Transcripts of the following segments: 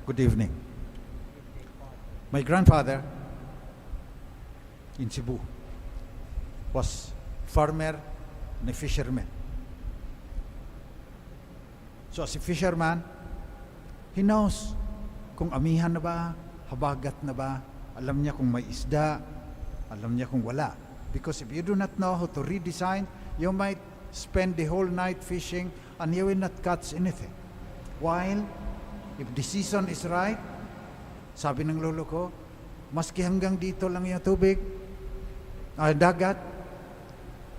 Good evening. My grandfather in Cebu was farmer and a fisherman. So as a fisherman, he knows kung amihan na ba, habagat na ba, alam niya kung may isda, alam niya kung wala. Because if you do not know how to redesign, you might spend the whole night fishing and you will not catch anything. While, if the season is right, sabi ng lolo ko, maski hanggang dito lang yung tubig, dagat,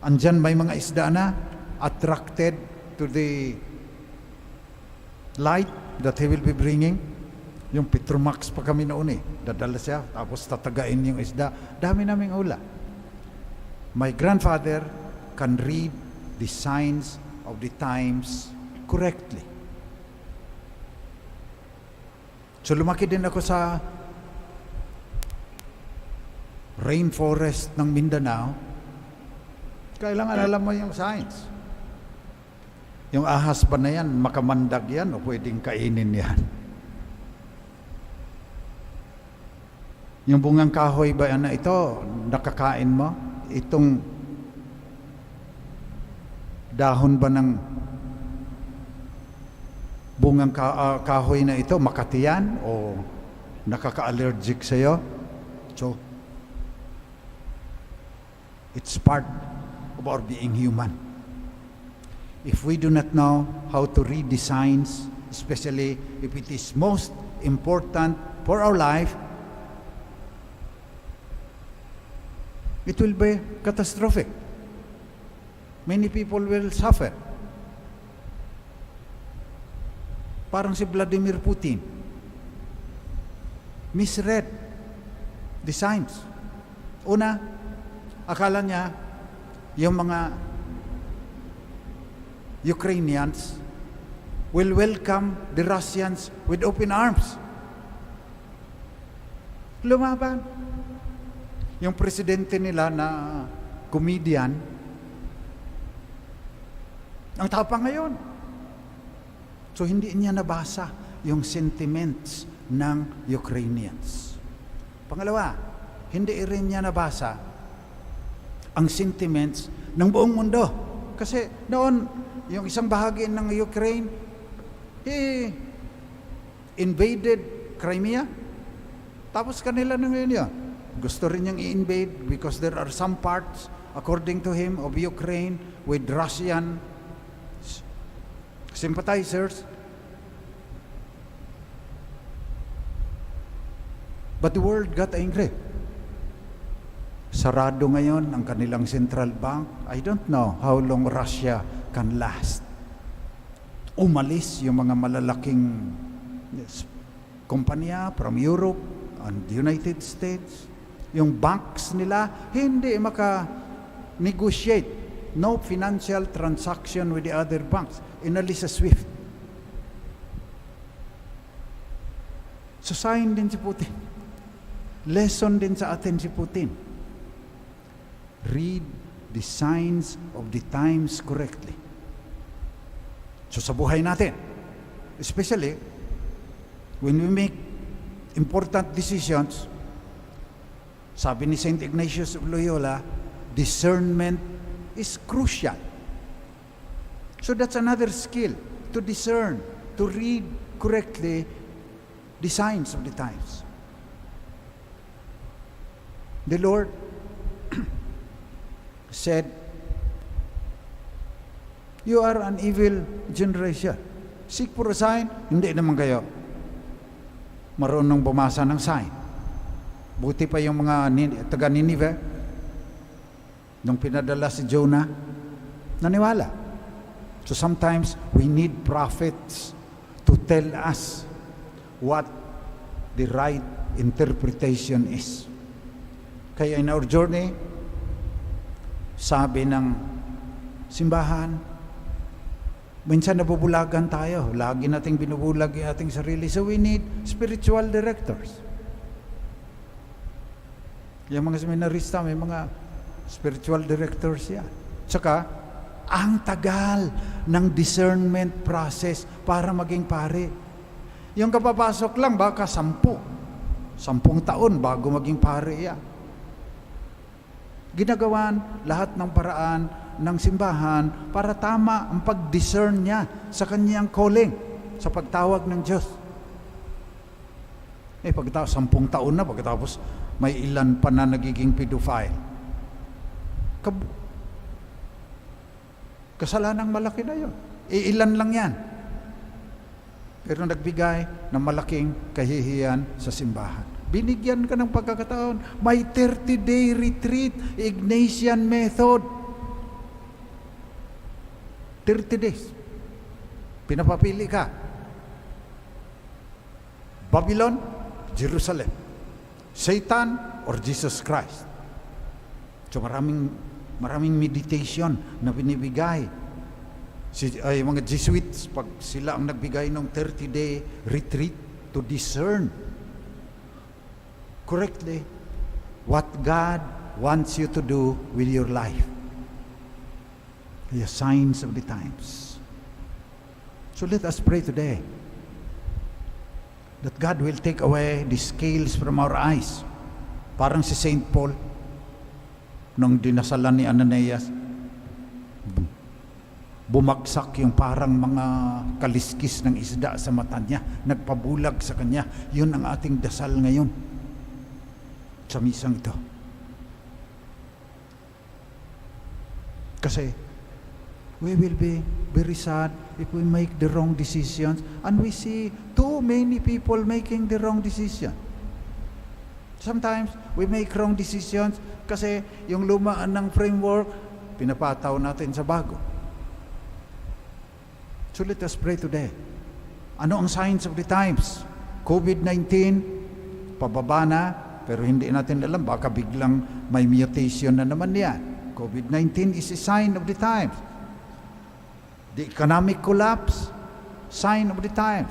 andyan may mga isda na, attracted to the light that he will be bringing. Yung Petromax pa kami noon dadala siya, tapos tatagain yung isda. Dami naming ula. My grandfather can read the signs of the times correctly. So lumaki din ako sa rainforest ng Mindanao. Kailangan alam mo yung signs. Yung ahas pa na yan, makamandag yan o pwedeng kainin yan. Yung bungang kahoy ba yan na ito, nakakain mo? Itong dahon ba ng bungang kahoy na ito, makatiyan o nakaka-allergic sa'yo? So, it's part of our being human. If we do not know how to read the signs, especially if it is most important for our life, it will be catastrophic. Many people will suffer. Parang si Vladimir Putin, misread the signs. Una, akala niya yung mga Ukrainians will welcome the Russians with open arms. Lumaban. Yung presidente nila na comedian, ang tapang ngayon. So hindi niya nabasa yung sentiments ng Ukrainians. Pangalawa, hindi rin niya nabasa ang sentiments ng buong mundo. Kasi noon, yung isang bahagi ng Ukraine, he invaded Crimea. Tapos kanila nang yun yun. Gusto rin niyang i-invade because there are some parts, according to him, of Ukraine with Russian sympathizers. But the world got angry. Sarado ngayon ang kanilang central bank. I don't know how long Russia can last. Umalis yung mga malalaking kumpanya from Europe and the United States. Yung banks nila hindi maka-negotiate. No financial transaction with the other banks. Inalis sa SWIFT. So sign din si Putin. Lesson din sa atin si Putin. Read the signs of the times correctly. So sa buhay natin, especially when we make important decisions, sabi ni St. Ignatius of Loyola, discernment is crucial. So that's another skill, to discern, to read correctly the signs of the times. The Lord said, "You are an evil generation. Seek for a sign." Hindi naman kayo marunong bumasa ng sign. Buti pa yung mga taga Nineveh, nung pinadala si Jonah, naniwala. So sometimes we need prophets to tell us what the right interpretation is. Kaya in our journey, sabi ng simbahan, minsan nabubulagan tayo. Lagi nating binubulag yung ating sarili. So we need spiritual directors. Yung mga seminarista, may mga spiritual directors yan. Tsaka, ang tagal ng discernment process para maging pare. Yung kapapasok lang, baka 10 taon bago maging pare yan. Ginagawan lahat ng paraan ng simbahan para tama ang pag-discern niya sa kanyang calling, sa pagtawag ng Diyos. Pagkatapos 10 taon na, pagkatapos may ilan pa na nagiging pedophile. Kasalanang malaki na yun. Ilan lang yan. Pero nagbigay ng malaking kahihiyan sa simbahan. Binigyan ka ng pagkakataon. May 30-day retreat, Ignatian method. 30 days. Pinapapili ka. Babylon, Jerusalem. Satan or Jesus Christ. So maraming meditation na binibigay. Mga Jesuits, pag sila ang nagbigay ng 30-day retreat to discern correctly what God wants you to do with your life. The signs of the times. So let us pray today that God will take away the scales from our eyes. Parang si Saint Paul nung dinasalan ni Ananias, bumagsak yung parang mga kaliskis ng isda sa mata niya, nagpabulag sa kanya. Yun ang ating dasal ngayon sa misang ito. Kasi we will be very sad if we make the wrong decisions, and we see too many people making the wrong decision. Sometimes we make wrong decisions kasi yung lumaan ng framework, pinapataw natin sa bago. So let us pray today. Ano ang signs of the times? COVID-19, pababa na, pero hindi natin alam, baka biglang may mutation na naman yan. COVID-19 is a sign of the times. The economic collapse, sign of the times.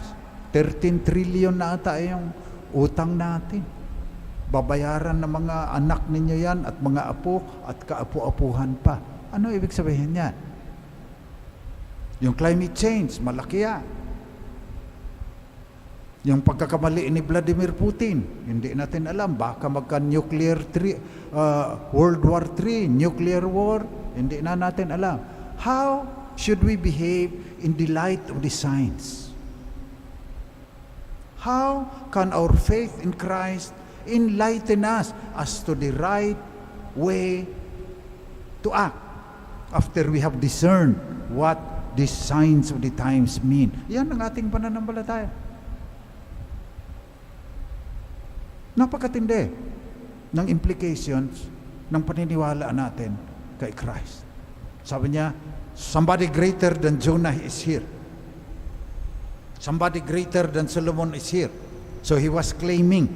13 trillion na ata yung utang natin. Babayaran ng mga anak ninyo yan at mga apo at kaapu-apuhan pa. Ano ibig sabihin yan? Yung climate change, malaki yan. Yung pagkakamali ni Vladimir Putin, hindi natin alam. Baka magka-nuclear World War III, nuclear war, hindi na natin alam. How should we behave in the light of the signs? How can our faith in Christ enlighten us as to the right way to act after we have discerned what these signs of the times mean? Yan ang ating pananampalataya. Napakatindi ng implications ng paniniwala natin kay Christ. Sabi niya, somebody greater than Jonah is here. Somebody greater than Solomon is here. So he was claiming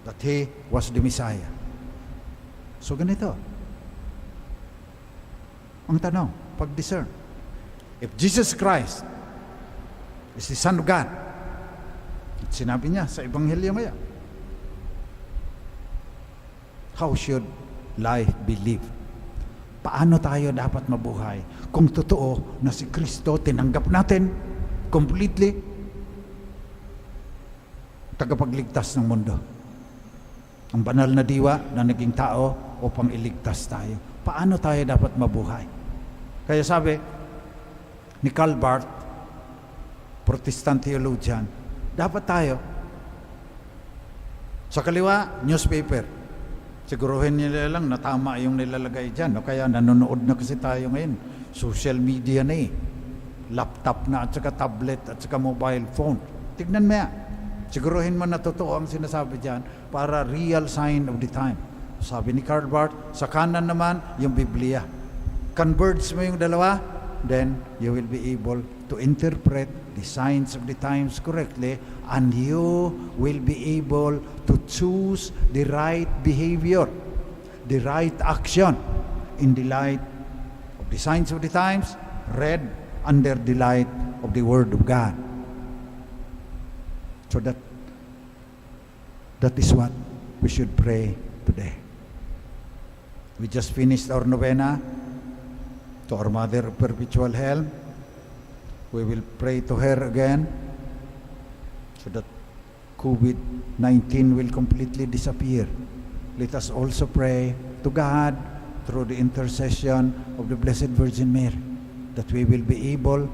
that he was the Messiah. So ganito. Ang tanong, pag-discern. If Jesus Christ is the Son of God, at sinabi niya sa Ebanghelyo ngayon, how should life be lived? Paano tayo dapat mabuhay kung totoo na si Kristo tinanggap natin completely, tagapagligtas ng mundo, ang banal na diwa na naging tao upang iligtas tayo? Paano tayo dapat mabuhay? Kaya sabi ni Karl Barth, Protestant theologian, dapat tayo sa kaliwa, newspaper. Siguruhin nila lang na tama yung nilalagay dyan. O kaya nanonood na kasi tayo ngayon. Social media na laptop na at saka tablet at saka mobile phone. Tignan mo yan. Siguruhin mo na totoo ang sinasabi dyan para real sign of the time. Sabi ni Karl Barth, sa kanan naman yung Biblia. Converge mo yung dalawa, then you will be able to interpret the signs of the times correctly, and you will be able to choose the right behavior, the right action in the light of the signs of the times, read under the light of the Word of God. So that is what we should pray today. We just finished our novena to our Mother of Perpetual Help. We will pray to her again so that COVID-19 will completely disappear. Let us also pray to God through the intercession of the Blessed Virgin Mary that we will be able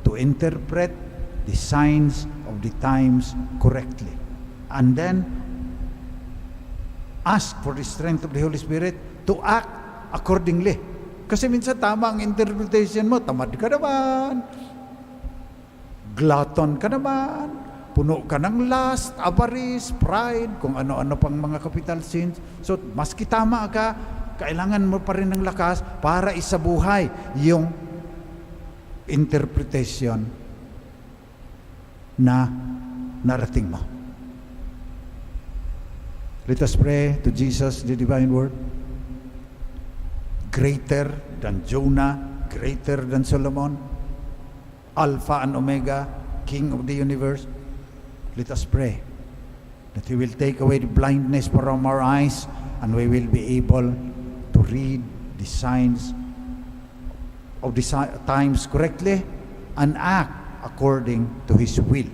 to interpret the signs of the times correctly. And then ask for the strength of the Holy Spirit to act accordingly. Kasi minsan tama ang interpretation mo, tamad ka naman, glutton ka naman, puno ka ng lust, avarice, pride, kung ano-ano pang mga capital sins. So, maski tama ka, kailangan mo pa rin ng lakas para isabuhay yung interpretation na narating mo. Let us pray to Jesus, the divine word. Greater than Jonah, greater than Solomon, Alpha and Omega, King of the universe. Let us pray that He will take away the blindness from our eyes and we will be able to read the signs of the times correctly and act according to His will.